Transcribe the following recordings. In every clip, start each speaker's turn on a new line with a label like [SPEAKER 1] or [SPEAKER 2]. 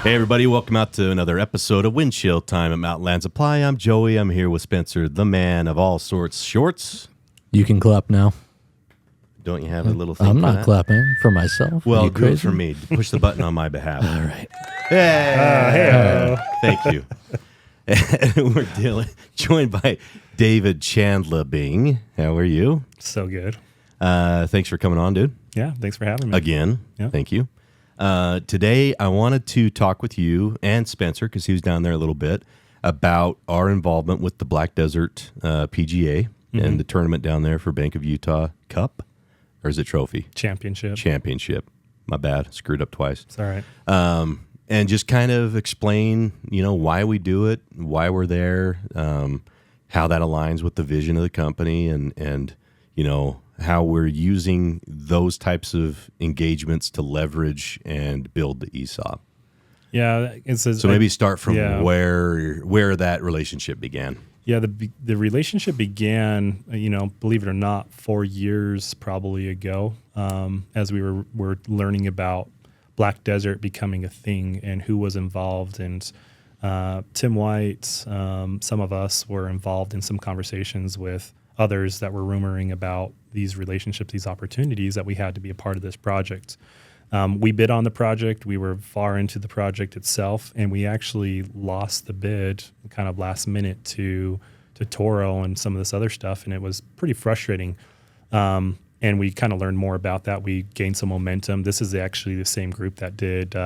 [SPEAKER 1] Hey, everybody. Welcome out to another episode of Windshield Time at Mountainlands Apply. I'm Joey. I'm here with Spencer, the man of all sorts shorts.
[SPEAKER 2] You can clap now.
[SPEAKER 1] Don't you have a little thing
[SPEAKER 2] I'm
[SPEAKER 1] for
[SPEAKER 2] not
[SPEAKER 1] that?
[SPEAKER 2] clapping for myself.
[SPEAKER 1] Well,
[SPEAKER 2] you
[SPEAKER 1] do it
[SPEAKER 2] crazy?
[SPEAKER 1] for me. Push the button on my behalf.
[SPEAKER 2] All right.
[SPEAKER 1] Hey! Thank you. And we're joined by David Chandler Bing. How are you?
[SPEAKER 3] So good.
[SPEAKER 1] Thanks for coming on, dude.
[SPEAKER 3] Yeah, thanks for having me.
[SPEAKER 1] Again.
[SPEAKER 3] Yeah.
[SPEAKER 1] Thank you. Today, I wanted to talk with you and Spencer, because he was down there a little bit, about our involvement with the Black Desert PGA and the tournament down there for Bank of Utah Cup. Or is it Trophy? Championship. My bad. Screwed up twice.
[SPEAKER 3] It's all right.
[SPEAKER 1] And just kind of explain, why we do it, why we're there, how that aligns with the vision of the company, and how we're using those types of engagements to leverage and build the ESOP.
[SPEAKER 3] Yeah.
[SPEAKER 1] So maybe start from where that relationship began.
[SPEAKER 3] Yeah, the relationship began, believe it or not, 4 years probably ago, as we were learning about Black Desert becoming a thing and who was involved. And Tim White, some of us were involved in some conversations with others that were rumoring about these relationships, these opportunities that we had to be a part of this project. We bid on the project. We were far into the project itself, and we actually lost the bid kind of last minute to Toro and some of this other stuff, and it was pretty frustrating. And we kind of learned more about that. We gained some momentum. This is actually the same group that did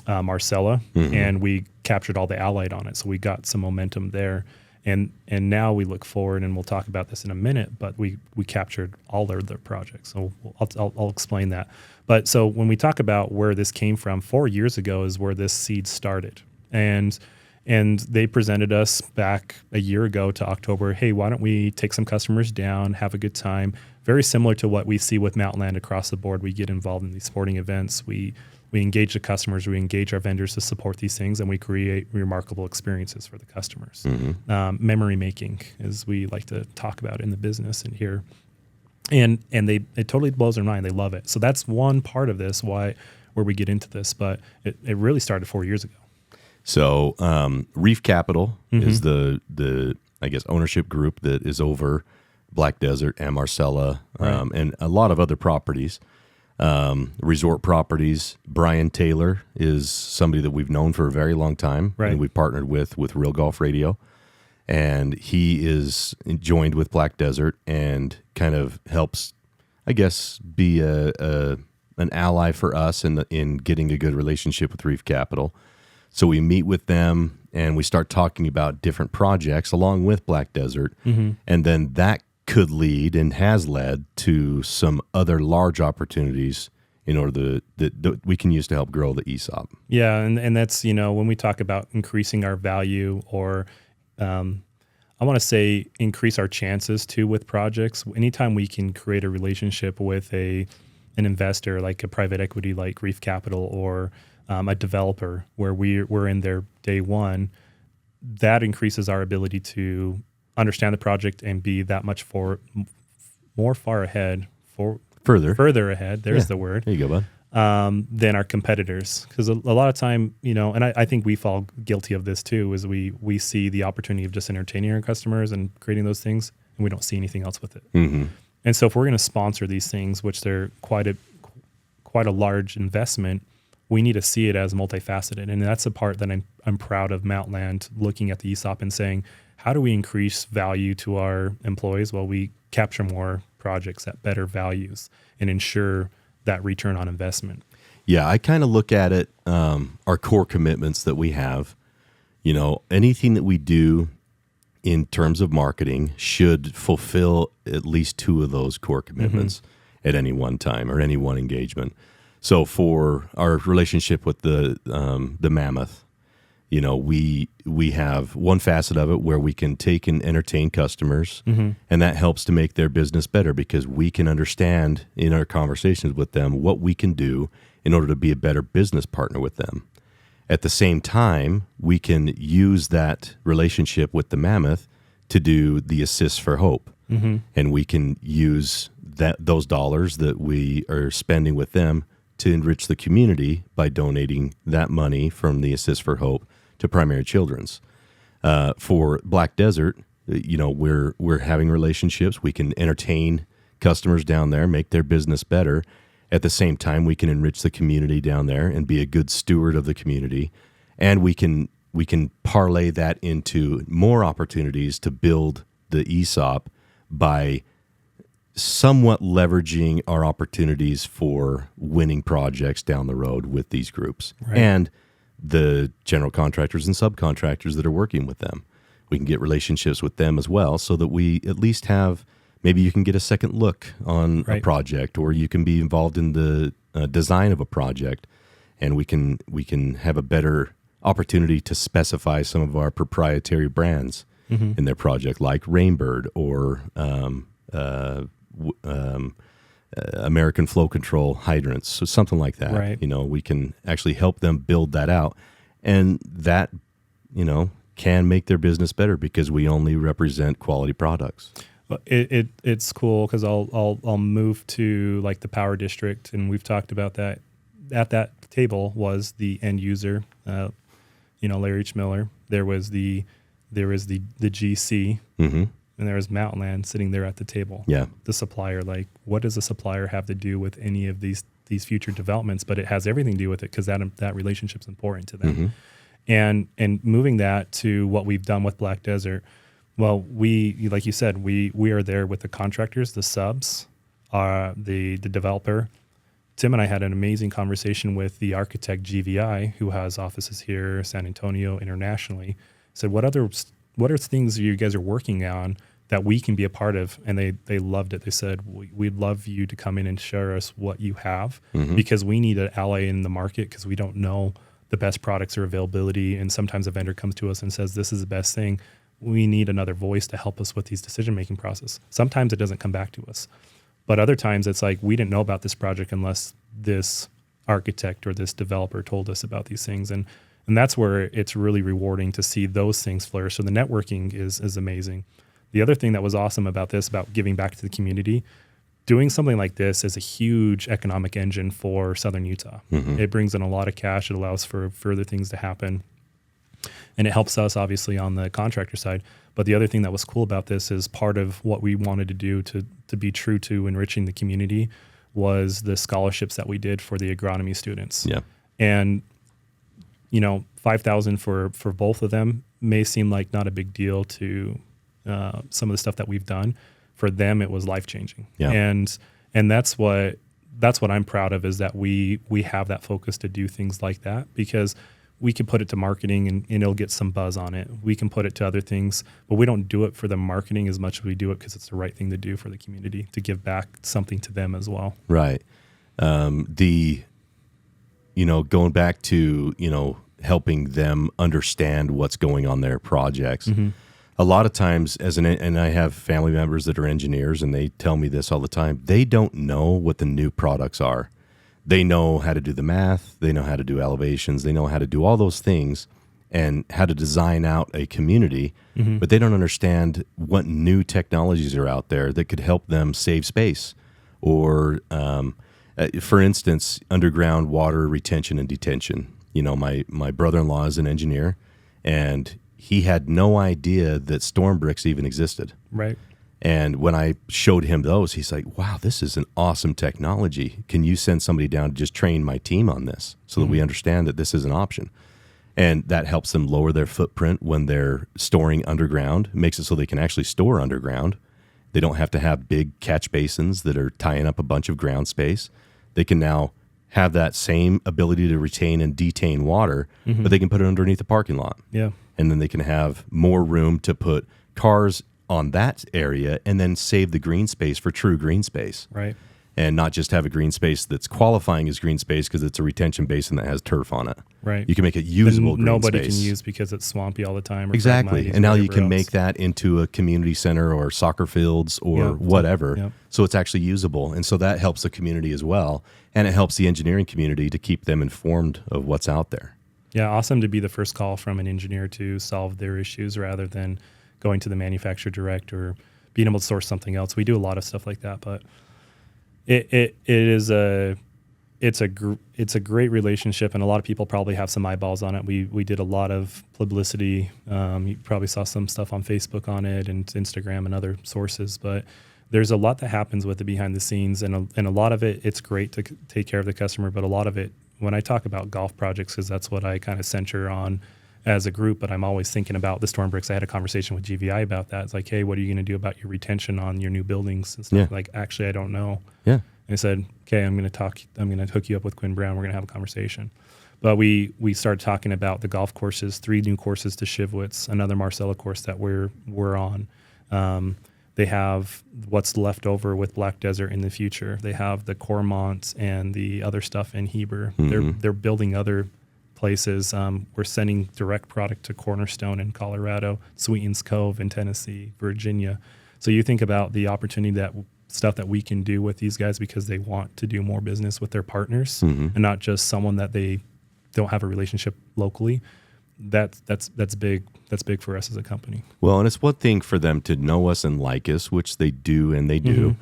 [SPEAKER 3] Marcella, and we captured all the Allied on it, so we got some momentum there. And now we look forward, and we'll talk about this in a minute, but we captured all of their projects. So I'll explain that. But so when we talk about where this came from, 4 years ago is where this seed started. And they presented us back a year ago to October, hey, why don't we take some customers down, have a good time? Very similar to what we see with Mountainland across the board. We get involved in these sporting events. We engage the customers, we engage our vendors to support these things, and we create remarkable experiences for the customers. Memory making, as we like to talk about in the business and here. And it totally blows their mind. They love it. So that's one part of this, where we get into this, but it really started 4 years ago.
[SPEAKER 1] So Reef Capital is the I guess ownership group that is over Black Desert and Marcella, and a lot of other properties. Resort properties. Brian Taylor is somebody that we've known for a very long time, and we've partnered with Real Golf Radio, and he is joined with Black Desert and kind of helps, I guess, be an ally for us in getting a good relationship with Reef Capital. So we meet with them and we start talking about different projects along with Black Desert, and then that could lead and has led to some other large opportunities in order that we can use to help grow the ESOP.
[SPEAKER 3] Yeah, and that's, when we talk about increasing our value, or I want to say increase our chances too with projects. Anytime we can create a relationship with an investor like a private equity like Reef Capital, or a developer where we're in there day one, that increases our ability to understand the project and be that much more far ahead, further ahead. There's the word.
[SPEAKER 1] There you go, bud.
[SPEAKER 3] Than our competitors, because a lot of time, and I think we fall guilty of this too, is we see the opportunity of just entertaining our customers and creating those things, and we don't see anything else with it. And so if we're going to sponsor these things, which they're quite a large investment, we need to see it as multifaceted. And that's the part that I'm proud of Mountainland looking at the ESOP and saying, how do we increase value to our employees? Well, we capture more projects at better values and ensure that return on investment.
[SPEAKER 1] Yeah, I kind of look at it, our core commitments that we have, anything that we do in terms of marketing should fulfill at least two of those core commitments at any one time or any one engagement. So for our relationship with the Mammoth, we have one facet of it where we can take and entertain customers, and that helps to make their business better because we can understand in our conversations with them what we can do in order to be a better business partner with them. At the same time, we can use that relationship with the Mammoth to do the Assists for Hope, and we can use those dollars that we are spending with them to enrich the community by donating that money from the Assist for Hope to Primary Children's. For Black Desert, we're having relationships. We can entertain customers down there, make their business better. At the same time, we can enrich the community down there and be a good steward of the community. And we can parlay that into more opportunities to build the ESOP by somewhat leveraging our opportunities for winning projects down the road with these groups and the general contractors and subcontractors that are working with them. We can get relationships with them as well so that we at least have, maybe you can get a second look on a project, or you can be involved in the design of a project, and we can have a better opportunity to specify some of our proprietary brands in their project, like Rainbird or American Flow Control hydrants, so something like that.
[SPEAKER 3] Right.
[SPEAKER 1] We can actually help them build that out, and that can make their business better because we only represent quality products.
[SPEAKER 3] It's cool because I'll move to like the power district, and we've talked about that. At that table was the end user, Larry H. Miller. There was the GC, and there was Mountainlands sitting there at the table.
[SPEAKER 1] Yeah,
[SPEAKER 3] the supplier. Like, what does a supplier have to do with any of these future developments? But it has everything to do with it because that relationship's important to them. And moving that to what we've done with Black Desert. Well, we, like you said, we are there with the contractors, the subs, the developer. Tim and I had an amazing conversation with the architect GVI, who has offices here, San Antonio, internationally. Said, what are things you guys are working on that we can be a part of? And they loved it. They said, we'd love you to come in and share us what you have because we need an ally in the market because we don't know the best products or availability. And sometimes a vendor comes to us and says, this is the best thing. We need another voice to help us with these decision-making process. Sometimes it doesn't come back to us. But other times it's like, we didn't know about this project unless this architect or this developer told us about these things. And that's where it's really rewarding to see those things flourish. So the networking is amazing. The other thing that was awesome about this, about giving back to the community, doing something like this is a huge economic engine for Southern Utah. It brings in a lot of cash. It allows for further things to happen. And it helps us, obviously, on the contractor side. But the other thing that was cool about this is part of what we wanted to do to be true to enriching the community was the scholarships that we did for the agronomy students.
[SPEAKER 1] Yeah.
[SPEAKER 3] And, $5,000 for both of them may seem like not a big deal to some of the stuff that we've done. For them, it was life-changing.
[SPEAKER 1] Yeah.
[SPEAKER 3] And that's what I'm proud of, is that we have that focus to do things like that, because we can put it to marketing and it'll get some buzz on it. We can put it to other things, but we don't do it for the marketing as much as we do it because it's the right thing to do for the community, to give back something to them as well.
[SPEAKER 1] Right. Going back to, helping them understand what's going on their projects. A lot of times and I have family members that are engineers, and they tell me this all the time. They don't know what the new products are. They know how to do the math. They know how to do elevations. They know how to do all those things and how to design out a community, but they don't understand what new technologies are out there that could help them save space. Or, for instance, underground water retention and detention. My brother-in-law is an engineer, and he had no idea that storm bricks even existed.
[SPEAKER 3] Right.
[SPEAKER 1] And when I showed him those, he's like, wow, this is an awesome technology. Can you send somebody down to just train my team on this so that we understand that this is an option? And that helps them lower their footprint when they're storing underground. It makes it so they can actually store underground. They don't have to have big catch basins that are tying up a bunch of ground space. They can now have that same ability to retain and detain water, but they can put it underneath the parking lot.
[SPEAKER 3] Yeah.
[SPEAKER 1] And then they can have more room to put cars on that area and then save the green space for true green space.
[SPEAKER 3] Right.
[SPEAKER 1] And not just have a green space that's qualifying as green space because it's a retention basin that has turf on it.
[SPEAKER 3] Right.
[SPEAKER 1] You can make it usable green
[SPEAKER 3] nobody
[SPEAKER 1] space.
[SPEAKER 3] can use because it's swampy all the time. Or
[SPEAKER 1] Exactly. And now you can
[SPEAKER 3] else.
[SPEAKER 1] make that into a community center or soccer fields or whatever.
[SPEAKER 3] Yep.
[SPEAKER 1] So it's actually usable. And so that helps the community as well. And it helps the engineering community to keep them informed of what's out there.
[SPEAKER 3] Yeah, awesome to be the first call from an engineer to solve their issues rather than going to the manufacturer direct or being able to source something else. We do a lot of stuff like that, but it is it's a great relationship, and a lot of people probably have some eyeballs on it. We did a lot of publicity. You probably saw some stuff on Facebook on it and Instagram and other sources, but there's a lot that happens with it behind the scenes, and a lot of it, it's great to take care of the customer, but a lot of it, when I talk about golf projects, because that's what I kind of center on as a group, but I'm always thinking about the storm bricks. I had a conversation with GVI about that. It's like, hey, what are you going to do about your retention on your new buildings and stuff? Like, actually, I don't know.
[SPEAKER 1] Yeah.
[SPEAKER 3] And I said, okay, I'm going to hook you up with Quinn Brown. We're going to have a conversation. But we started talking about the golf courses, 3 new courses to Shivwitz, another Marcella course that we're on. They have what's left over with Black Desert in the future. They have the Cormont and the other stuff in Heber. Mm-hmm. They're building other places. We're sending direct product to Cornerstone in Colorado, Sweetens Cove in Tennessee, Virginia. So you think about the opportunity stuff that we can do with these guys because they want to do more business with their partners and not just someone that they don't have a relationship locally. That's big. That's big for us as a company.
[SPEAKER 1] Well, and it's one thing for them to know us and like us, which they do, and they do.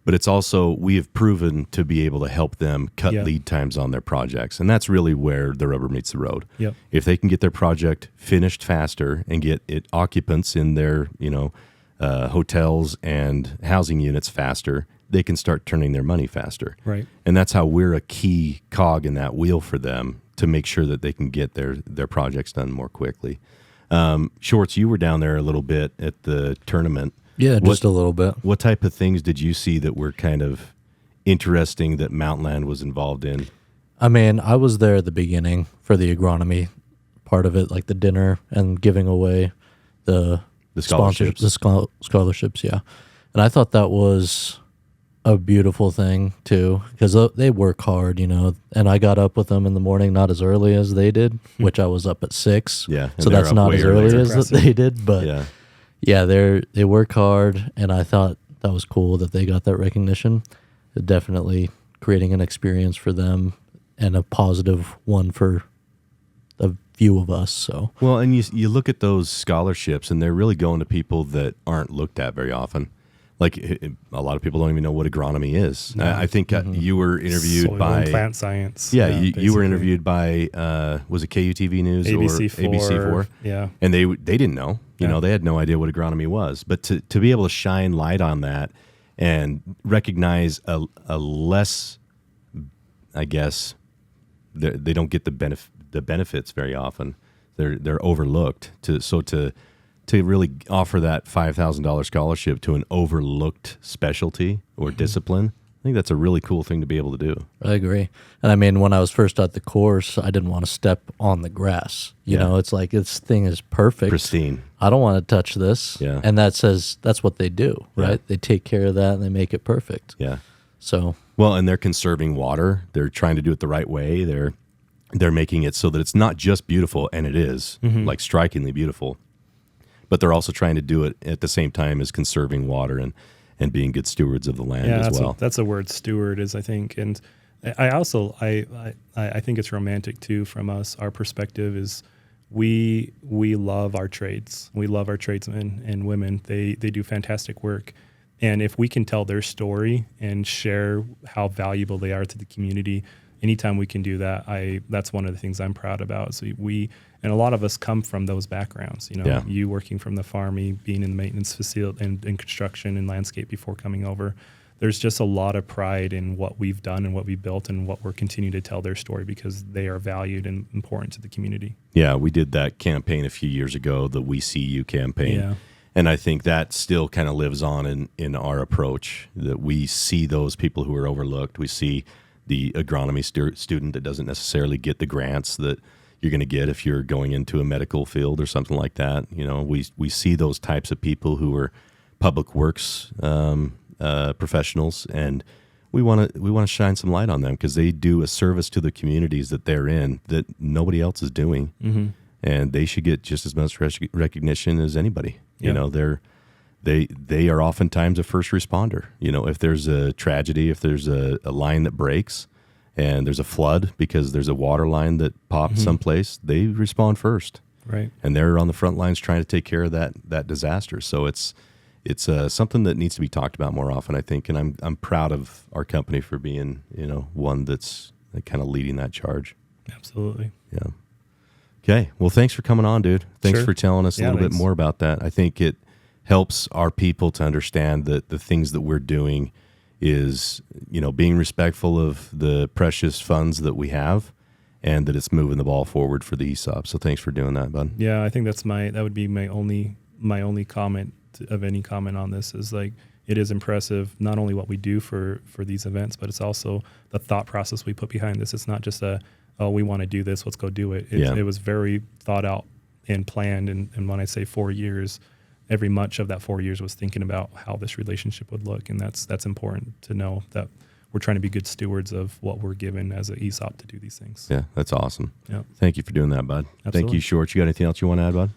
[SPEAKER 1] But it's also, we have proven to be able to help them cut lead times on their projects. And that's really where the rubber meets the road.
[SPEAKER 3] Yep.
[SPEAKER 1] If they can get their project finished faster and get it occupants in their, hotels and housing units faster, they can start turning their money faster.
[SPEAKER 3] Right.
[SPEAKER 1] And that's how we're a key cog in that wheel for them to make sure that they can get their projects done more quickly. Shorts, you were down there a little bit at the tournament.
[SPEAKER 2] Yeah, just a little bit.
[SPEAKER 1] What type of things did you see that were kind of interesting that Mountainland was involved in?
[SPEAKER 2] I mean, I was there at the beginning for the agronomy part of it, like the dinner and giving away the
[SPEAKER 1] scholarships.
[SPEAKER 2] Scholarships, yeah. And I thought that was a beautiful thing, too, because they work hard, and I got up with them in the morning, not as early as they did, which I was up at 6.
[SPEAKER 1] Yeah.
[SPEAKER 2] So that's not as early as they did, but yeah, they work hard, and I thought that was cool that they got that recognition. Definitely creating an experience for them and a positive one for a few of us. So
[SPEAKER 1] well, and you look at those scholarships, and they're really going to people that aren't looked at very often. Like a lot of people don't even know what agronomy is. No. I think you were interviewed
[SPEAKER 3] Soil
[SPEAKER 1] by
[SPEAKER 3] and plant science.
[SPEAKER 1] Yeah, you were interviewed by was it KUTV News
[SPEAKER 3] ABC4,
[SPEAKER 1] or ABC4?
[SPEAKER 3] Yeah,
[SPEAKER 1] and they didn't know. They had no idea what agronomy was. But to be able to shine light on that and recognize a less, I guess, they don't get the benefits very often. They're overlooked. To really offer that $5,000 scholarship to an overlooked specialty or discipline, I think that's a really cool thing to be able to do.
[SPEAKER 2] I agree. And I mean, when I was first at the course, I didn't want to step on the grass. You know, it's like this thing is perfect.
[SPEAKER 1] Pristine.
[SPEAKER 2] I don't want to touch this.
[SPEAKER 1] Yeah.
[SPEAKER 2] And that's what they do, right?
[SPEAKER 1] Yeah.
[SPEAKER 2] They take care of that and they make it perfect.
[SPEAKER 1] Yeah.
[SPEAKER 2] So.
[SPEAKER 1] Well, and they're conserving water. They're trying to do it the right way. They're making it so that it's not just beautiful, and it is, like strikingly beautiful, but they're also trying to do it at the same time as conserving water and being good stewards of the land as well.
[SPEAKER 3] That's a word, steward, is, I think. And I also, I think it's romantic too from us. Our perspective is we love our trades. We love our tradesmen and women. They do fantastic work. And if we can tell their story and share how valuable they are to the community, anytime we can do that, that's one of the things I'm proud about. So and a lot of us come from those backgrounds, you working from the farm, me being in the maintenance facility and in construction and landscape before coming over. There's just a lot of pride in what we've done and what we built and what we're continuing to tell their story because they are valued and important to the community.
[SPEAKER 1] Yeah, we did that campaign a few years ago, the We See You campaign.
[SPEAKER 3] Yeah.
[SPEAKER 1] And I think that still kind of lives on in our approach, that we see those people who are overlooked. We see the agronomy student that doesn't necessarily get the grants that you're going to get if you're going into a medical field or something like that. We see those types of people who are public works professionals, and we want to shine some light on them because they do a service to the communities that they're in that nobody else is doing, and they should get just as much recognition as anybody.
[SPEAKER 3] Yep.
[SPEAKER 1] They are oftentimes a first responder. If there's a tragedy, if there's a line that breaks and there's a flood because there's a water line that popped someplace, they respond first.
[SPEAKER 3] Right.
[SPEAKER 1] And they're on the front lines trying to take care of that disaster. So it's something that needs to be talked about more often, I think. And I'm proud of our company for being, one that's kind of leading that charge.
[SPEAKER 3] Absolutely.
[SPEAKER 1] Yeah. Okay. Well, thanks for coming on, dude. Thanks
[SPEAKER 3] Sure.
[SPEAKER 1] for telling us a little bit
[SPEAKER 3] thanks.
[SPEAKER 1] more about that. I think it helps our people to understand that the things that we're doing is, being respectful of the precious funds that we have, and that it's moving the ball forward for the ESOP. So thanks for doing that, bud.
[SPEAKER 3] Yeah, I think that would be my only comment of any comment on this is like, it is impressive, not only what we do for these events, but it's also the thought process we put behind this. It's not just we want to do this, let's go do it. It was very thought out and planned. And when I say 4 years, every much of that 4 years was thinking about how this relationship would look. And that's important to know, that we're trying to be good stewards of what we're given as an ESOP to do these things.
[SPEAKER 1] Yeah, that's awesome.
[SPEAKER 3] Yeah.
[SPEAKER 1] Thank you for doing that, bud.
[SPEAKER 3] Absolutely.
[SPEAKER 1] Thank you, Shorts. You got anything else you want to add, bud?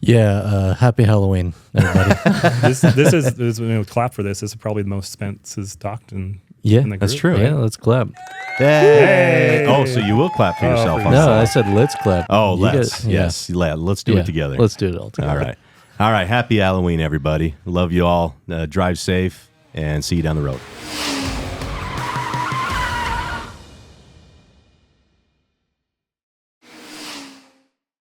[SPEAKER 2] Yeah, happy Halloween, everybody.
[SPEAKER 3] this is clap for this. This is probably the most Spence's talked in the group.
[SPEAKER 1] That's true.
[SPEAKER 2] Yeah, let's clap.
[SPEAKER 1] Hey! Oh, so you will clap for yourself?
[SPEAKER 3] for
[SPEAKER 1] on
[SPEAKER 2] No,
[SPEAKER 1] Sunday.
[SPEAKER 2] I said let's clap.
[SPEAKER 1] Oh,
[SPEAKER 2] You
[SPEAKER 1] let's.
[SPEAKER 2] guys-
[SPEAKER 1] Yes, let's do it together.
[SPEAKER 2] Let's do it all together.
[SPEAKER 1] All right. Happy Halloween, everybody. Love you all. Drive safe, and see you down the road.